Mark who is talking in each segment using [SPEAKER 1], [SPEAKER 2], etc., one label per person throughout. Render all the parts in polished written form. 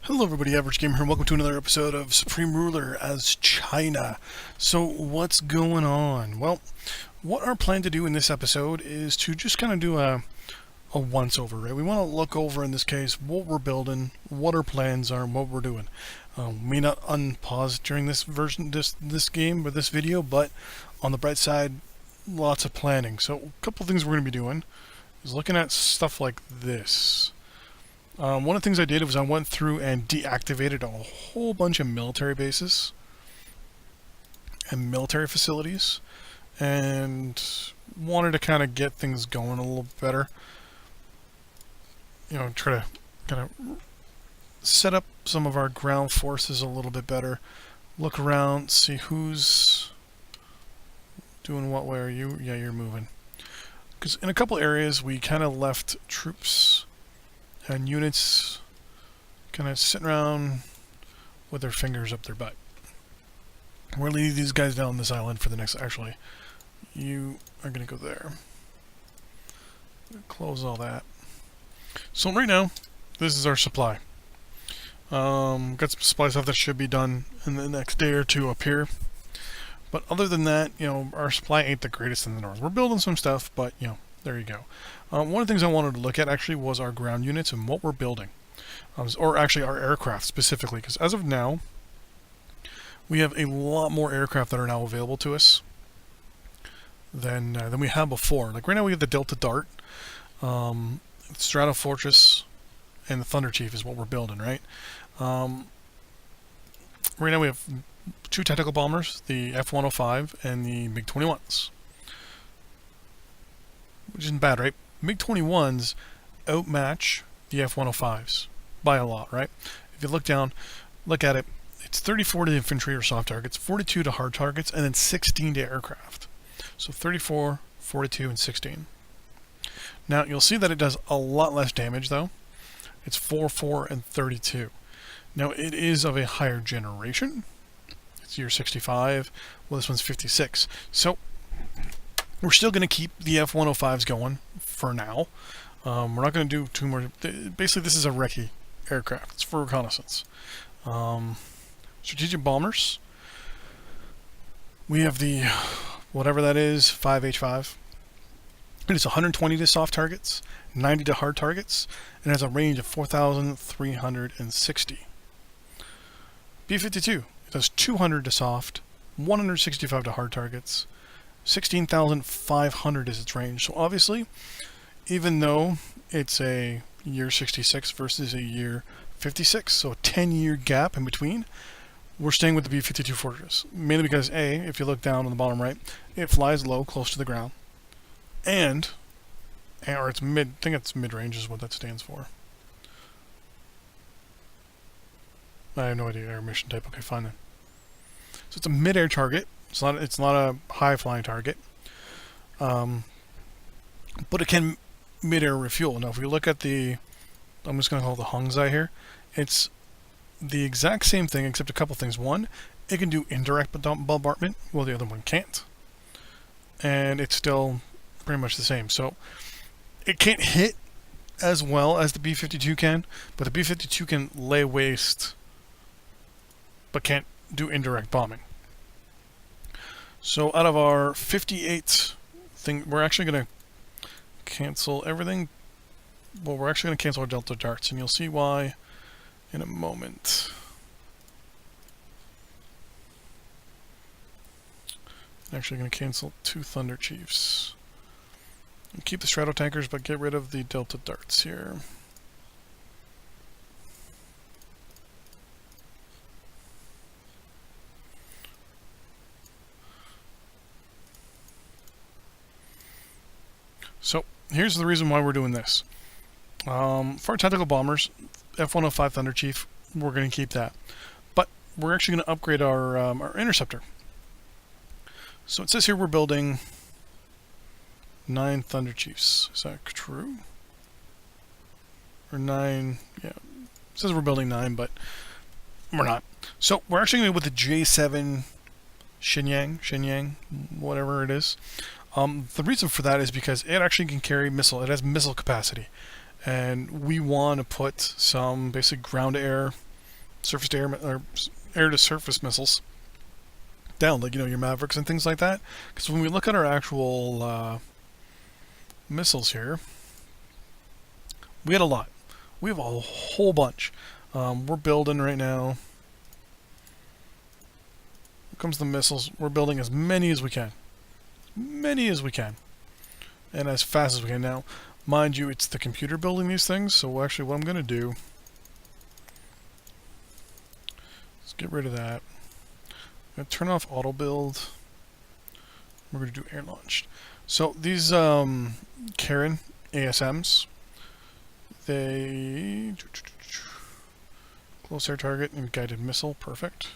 [SPEAKER 1] Hello everybody, Average Gamer here, and welcome to another episode of Supreme Ruler as China. So what's going on? Well, what our plan to do in this episode is to just kind of do a once-over, right? We want to look over, in this case, what we're building, what our plans are, and what we're doing. May not unpause during this version, this game, or this video, but on the bright side, lots of planning. So a couple of things we're going to be doing is looking at stuff like this. One of the things I did was I went through and deactivated a whole bunch of military bases and military facilities and wanted to kind of get things going a little better. You know, try to kind of set up some of our ground forces a little bit better. Look around, see who's doing what, where. You? Yeah, you're moving. Because in a couple areas we kind of left troops and units kind of sitting around with their fingers up their butt. We're going to leave these guys down this island for the next... Actually, you are going to go there. Close all that. So right now, this is our supply. Got some supply stuff that should be done in the next day or two up here. But other than that, you know, our supply ain't the greatest in the north. We're building some stuff, but, you know, there you go. One of the things I wanted to look at actually was our ground units and what we're building. Or actually our aircraft specifically, because as of now, we have a lot more aircraft that are now available to us than we had before. Like right now we have the Delta Dart, Strato Fortress, and the Thunder Chief is what we're building, right? Right now we have two tactical bombers, the F-105 and the MiG-21s. Which isn't bad, right? MiG-21s outmatch the F-105s by a lot, right? If you look down, look at it, it's 34 to infantry or soft targets, 42 to hard targets, and then 16 to aircraft. So 34, 42, and 16. Now, you'll see that it does a lot less damage, though. It's 4, 4, and 32. Now, it is of a higher generation. It's year 65. Well, this one's 56. So, we're still going to keep the F-105s going for now. We're not going to do too more. Basically, this is a recce aircraft. It's for reconnaissance. Strategic bombers. We have the, whatever that is, 5H5. It is 120 to soft targets, 90 to hard targets, and has a range of 4,360. B-52. It does 200 to soft, 165 to hard targets, 16,500 is its range. So obviously, even though it's a year 66 versus a year 56, so a 10-year gap in between, we're staying with the B-52 Fortress. Mainly because, A, if you look down on the bottom right, it flies low, close to the ground. Or it's mid, I think it's mid-range is what that stands for. I have no idea, air mission type. Okay, fine then. So it's a mid-air target. It's not a high-flying target, but it can mid-air refuel. Now, if we look at the, I'm just going to call it the Hongzai here. It's the exact same thing, except a couple things. One, it can do indirect bombardment, while the other one can't, and it's still pretty much the same. So it can't hit as well as the B-52 can, but the B-52 can lay waste, but can't do indirect bombing. So out of our 58 thing, we're actually going to cancel everything. Well, we're actually going to cancel our Delta Darts, and you'll see why in a moment. I'm actually going to cancel 2 Thunder Chiefs. And keep the Strato Tankers, but get rid of the Delta Darts here. So, here's the reason why we're doing this. For our tactical bombers, F-105 Thunder Chief, we're going to keep that. But we're actually going to upgrade our interceptor. So it says here we're building 9 Thunder Chiefs. Is that true? Or 9, yeah. It says we're building 9, but we're not. So we're actually going to go with the J7 Shenyang, whatever it is. The reason for that is because it actually can carry missile. It has missile capacity. And we want to put some basic ground-to-air surface to air or air to surface missiles down, like your Mavericks and things like that. Because when we look at our actual missiles here, we had a lot. We have a whole bunch. We're building right now. Here comes the missiles. We're building as many as we can. Many as we can. And as fast as we can. Now, mind you, it's the computer building these things, so actually what I'm going to do is get rid of that. I'm going to turn off auto build. We're going to do air launched. So these Karen ASMs, they close air target and guided missile, perfect.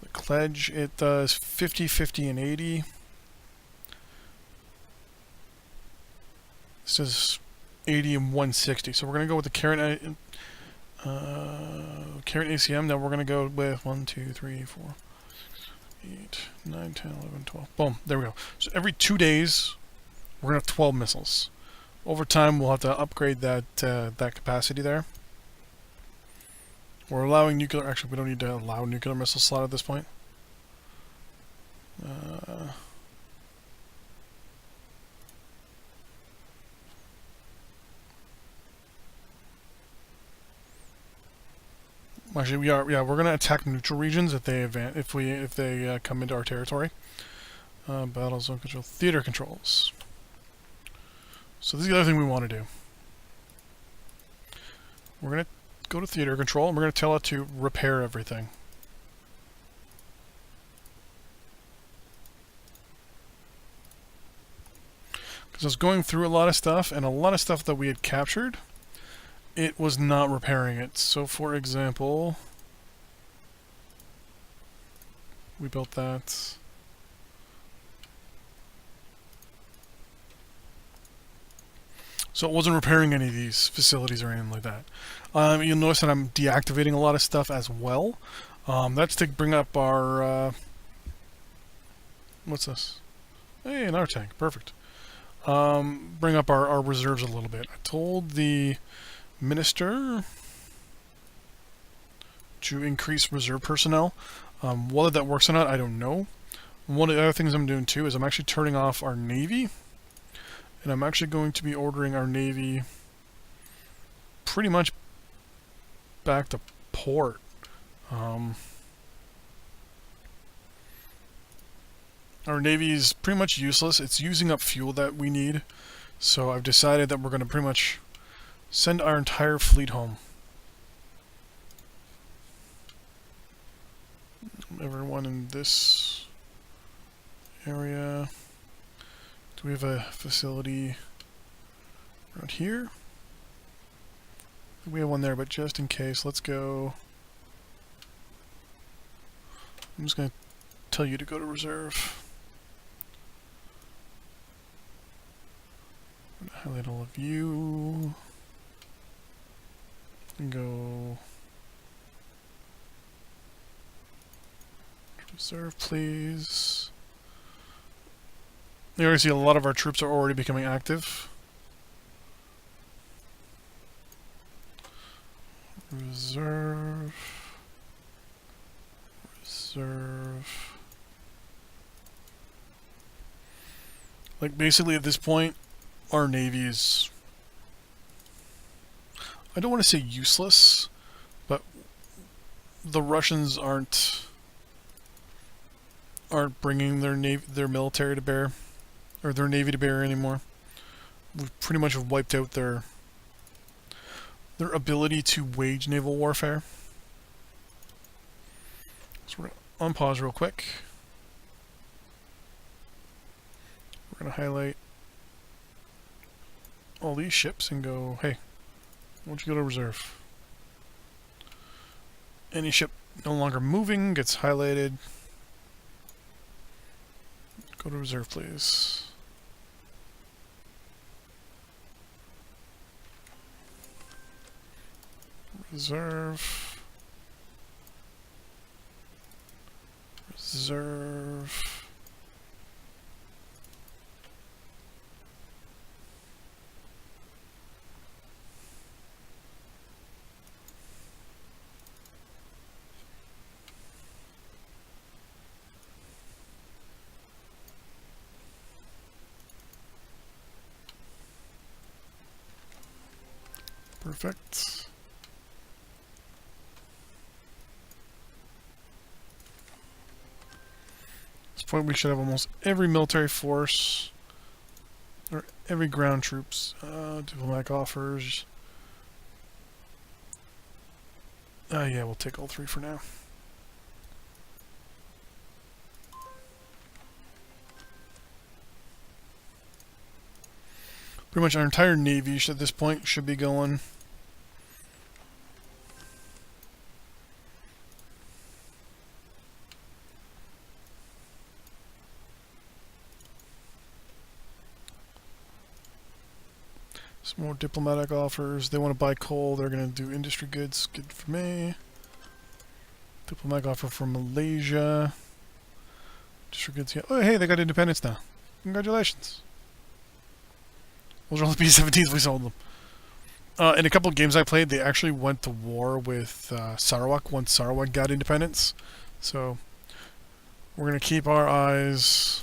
[SPEAKER 1] The Kledge, it does 50, 50, and 80. This is 80 and 160. So we're going to go with the Karen ACM. Now we're going to go with 1, 2, 3, 4, 8, 9, 10, 11, 12. Boom. There we go. So every 2 days, we're going to have 12 missiles. Over time, we'll have to upgrade that that capacity there. We're allowing nuclear... Actually, we don't need to allow nuclear missile slot at this point. Actually, we are. Yeah, we're going to attack neutral regions if they come into our territory. Battle zone control, theater controls. So this is the other thing we want to do. We're going to go to theater control, and we're going to tell it to repair everything. Because I was going through a lot of stuff, and a lot of stuff that we had captured, it was not repairing it. So, for example, we built that. So it wasn't repairing any of these facilities or anything like that. You'll notice that I'm deactivating a lot of stuff as well. That's to bring up our... what's this? Hey, an R-tank. Perfect. Bring up our reserves a little bit. I told the minister to increase reserve personnel. Whether that works or not, I don't know. One of the other things I'm doing too is I'm actually turning off our Navy. And I'm actually going to be ordering our Navy pretty much back to port. Our Navy is pretty much useless. It's using up fuel that we need. So I've decided that we're going to pretty much send our entire fleet home. Everyone in this area. Do we have a facility around here? We have one there, but just in case, let's go. I'm just going to tell you to go to reserve. I'm going to highlight all of you. And go reserve, please. You already see a lot of our troops are already becoming active. Reserve. Reserve. Like, basically at this point, our Navy is... I don't want to say useless, but the Russians aren't bringing their military to bear. Or their Navy to bear anymore. We've pretty much wiped out their ability to wage naval warfare. So we're going to unpause real quick. We're going to highlight all these ships and go, hey, why don't you go to reserve? Any ship no longer moving gets highlighted. Go to reserve, please. Reserve. Reserve. Perfect. At this point, we should have almost every military force, or every ground troops, diplomatic offers. Yeah, we'll take all three for now. Pretty much our entire navy at this point should be going. Some more diplomatic offers. They want to buy coal. They're going to do industry goods. Good for me. Diplomatic offer from Malaysia. Industry goods. Yeah. Oh, hey, they got independence now. Congratulations. Those are all the B-17s we sold them. In a couple of games I played, they actually went to war with Sarawak once Sarawak got independence. So we're going to keep our eyes...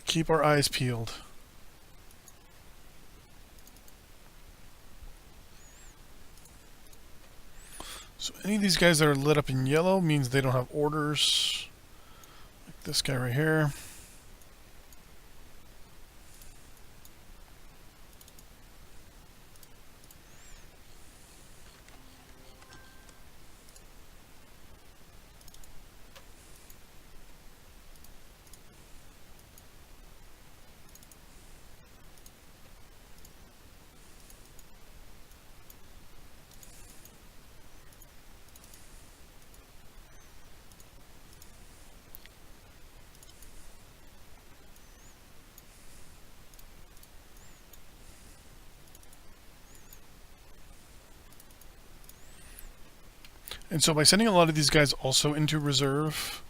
[SPEAKER 1] Keep our eyes peeled. So any of these guys that are lit up in yellow means they don't have orders. Like this guy right here. And so by sending a lot of these guys also into reserve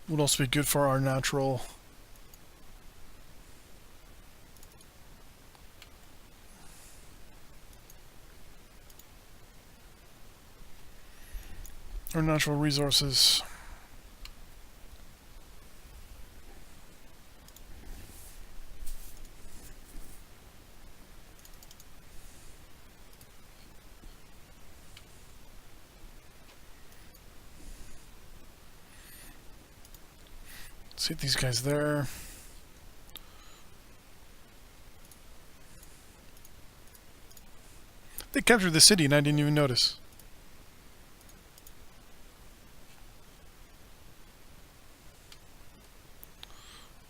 [SPEAKER 1] would also be good for our natural resources. See these guys there. They captured the city and I didn't even notice.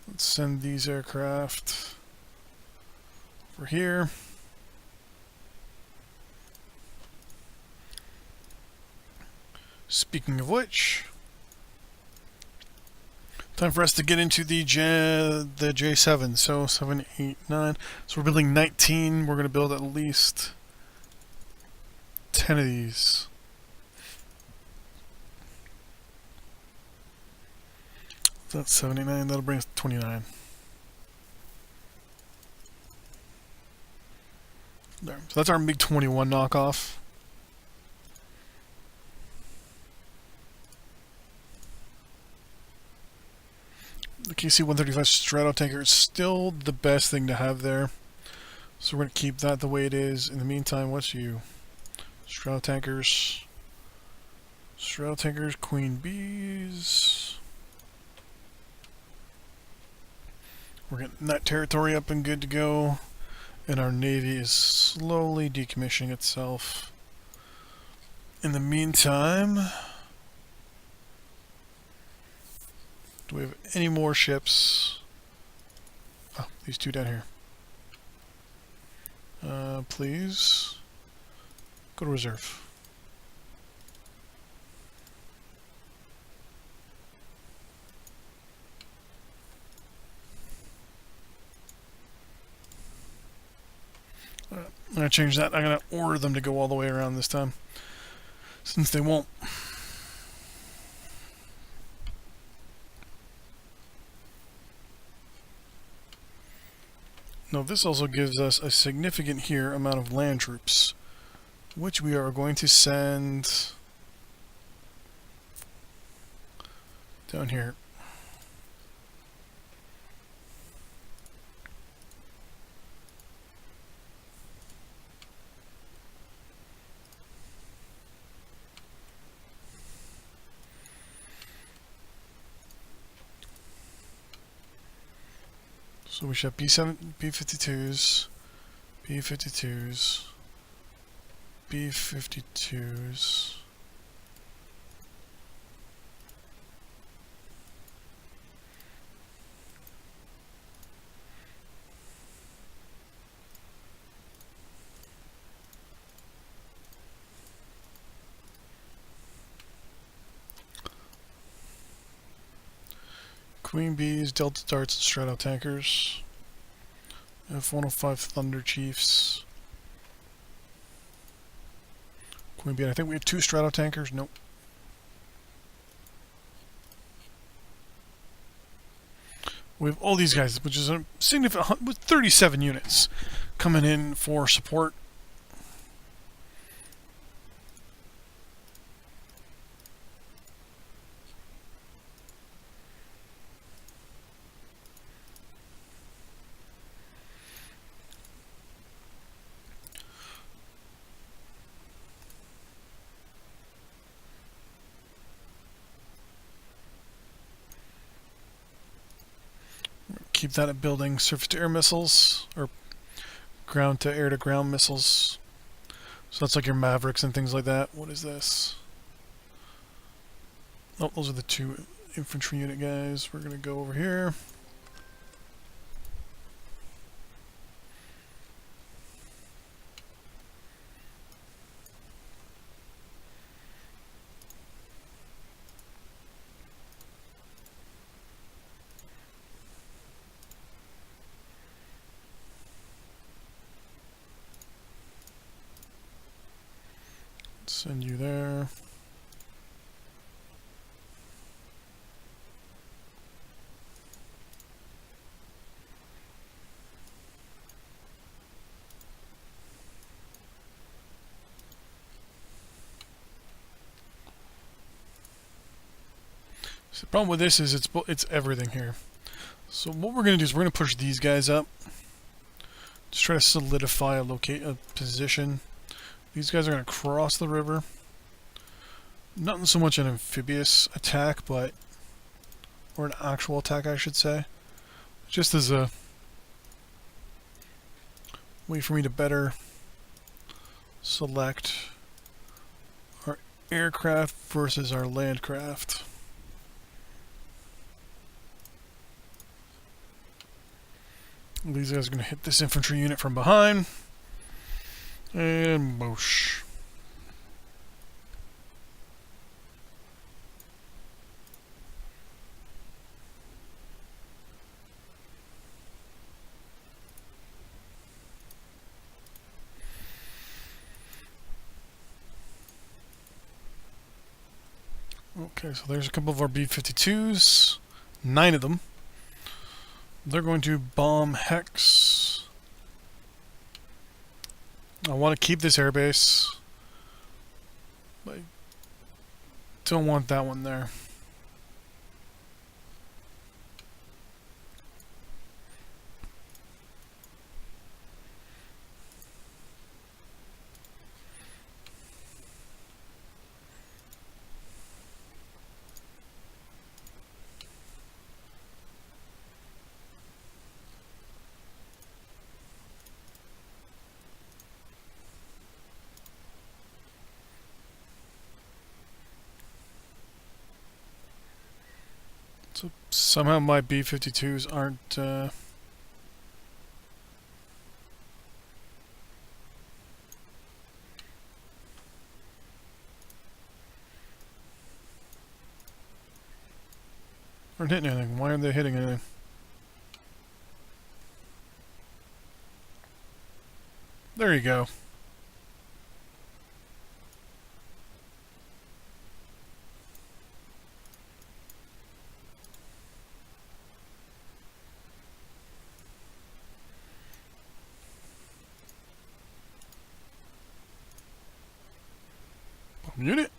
[SPEAKER 1] Let's send these aircraft over here. Speaking of which, time for us to get into the J7. So 7, 8, 9. So we're building 19. We're going to build at least 10 of these. So that's 79. That'll bring us to 29. There. So that's our MiG-21 knockoff. The KC-135 Stratotanker is still the best thing to have there. So we're going to keep that the way it is. In the meantime, what's you? Stratotankers. Stratotankers, Queen Bees. We're getting that territory up and good to go. And our Navy is slowly decommissioning itself. In the meantime, do we have any more ships? Oh, these two down here. Please go to reserve. I'm going to change that. I'm going to order them to go all the way around this time, since they won't. Now this also gives us a significant here amount of land troops, which we are going to send down here. So we should have B52s, B52s, B52s. Queen Bees, Delta Darts, and Strato Tankers. F-105 Thunder Chiefs. Queen Bee, I think we have 2 Strato Tankers. Nope. We have all these guys, which is a significant, with 37 units coming in for support. Keep that at building surface-to-air missiles, or ground-to-air-to-ground missiles. So that's like your Mavericks and things like that. What is this? Oh, those are the 2 infantry unit guys. We're going to go over here. Send you there. So the problem with this is it's everything here. So what we're going to do is we're going to push these guys up. Just try to solidify a position. These guys are going to cross the river. Not so much an amphibious attack, but... or an actual attack, I should say. Just as a way for me to better select our aircraft versus our landcraft. These guys are going to hit this infantry unit from behind. And boosh. Okay, so there's a couple of our B-52s. 9 of them. They're going to bomb Hex. I want to keep this airbase. But I don't want that one there. So somehow my B-52s aren't hitting anything. Why aren't they hitting anything? There you go. Unit.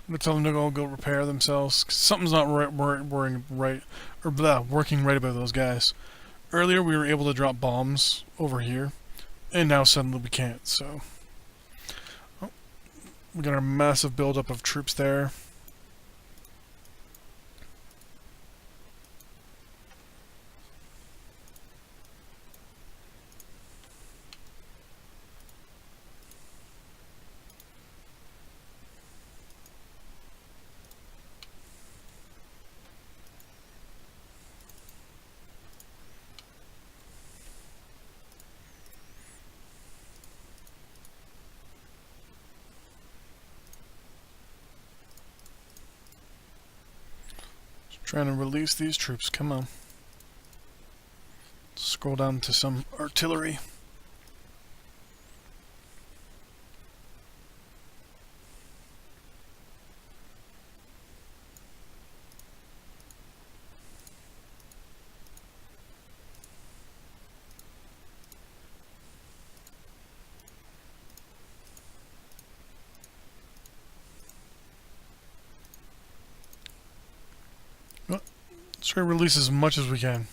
[SPEAKER 1] I'm gonna tell them to go repair themselves. 'Cause something's not working right about those guys. Earlier we were able to drop bombs over here, and now suddenly we can't. So we got our massive buildup of troops there. Trying to release these troops. Come on. Scroll down to some artillery. Let's try to release as much as we can.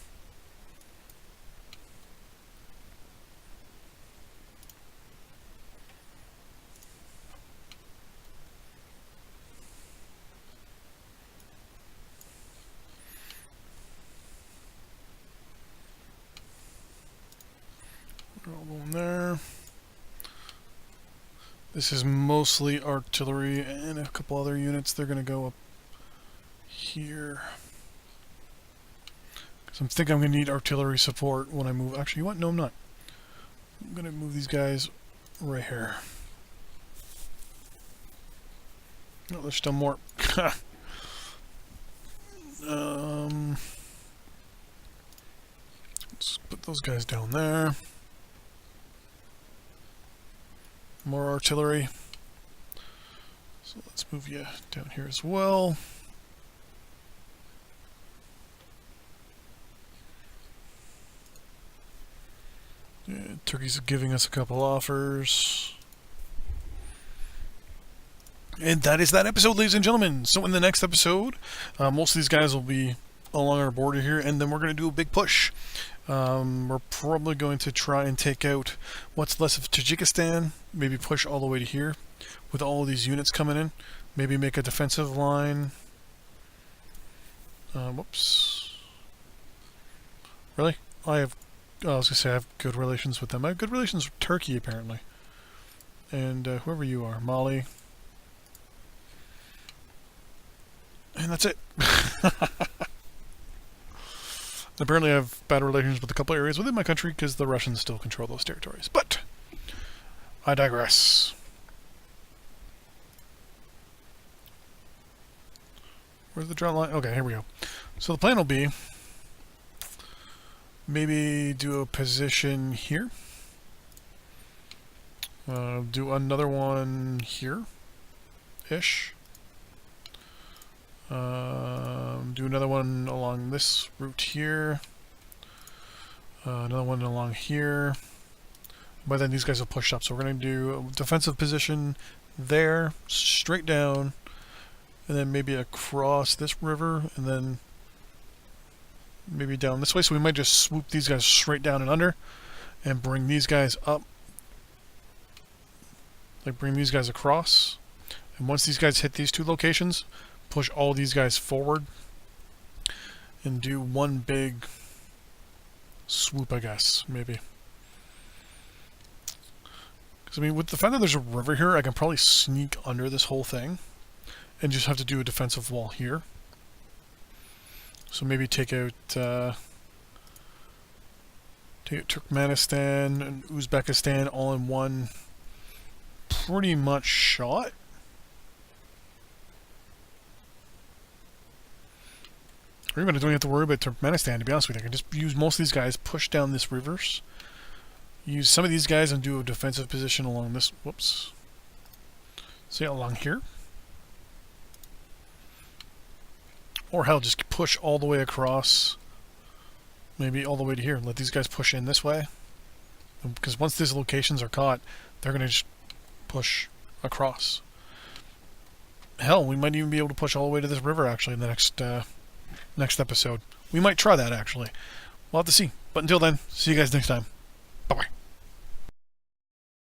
[SPEAKER 1] One there. This is mostly artillery and a couple other units. They're going to go up here. So I think I'm going to need artillery support when I move. Actually, what? No, I'm not. I'm going to move these guys right here. No, there's still more. Let's put those guys down there. More artillery. So let's move you down here as well. Yeah, Turkey's giving us a couple offers. And that is that episode, ladies and gentlemen. So in the next episode, most of these guys will be along our border here, and then we're going to do a big push. We're probably going to try and take out what's left of Tajikistan, maybe push all the way to here with all of these units coming in, maybe make a defensive line. Whoops. Really? I was going to say I have good relations with them. I have good relations with Turkey, apparently. And whoever you are, Mali. And that's it. Apparently I have bad relations with a couple areas within my country because the Russians still control those territories. But I digress. Where's the draw line? Okay, here we go. So the plan will be maybe do a position here. Do another one here-ish. Do another one along this route here. Another one along here. By then these guys will push up. So we're going to do a defensive position there, straight down, and then maybe across this river, and then maybe down this way. So we might just swoop these guys straight down and under, and bring these guys up. Like bring these guys across. And once these guys hit these two locations, push all these guys forward and do one big swoop, I guess, maybe. Because, I mean, with the fact that there's a river here, I can probably sneak under this whole thing and just have to do a defensive wall here. So maybe take out Turkmenistan and Uzbekistan all in one pretty much shot. Or even I don't have to worry about Turkmenistan, to be honest with you. I can just use most of these guys, push down this rivers, use some of these guys and do a defensive position along this, whoops, say along here. Or hell, just push all the way across, maybe all the way to here. Let these guys push in this way. Because once these locations are caught, they're going to just push across. hell, we might even be able to push all the way to this river actually in the next episode. We might try that actually. We'll have to see. But until then, see you guys next time. Bye bye.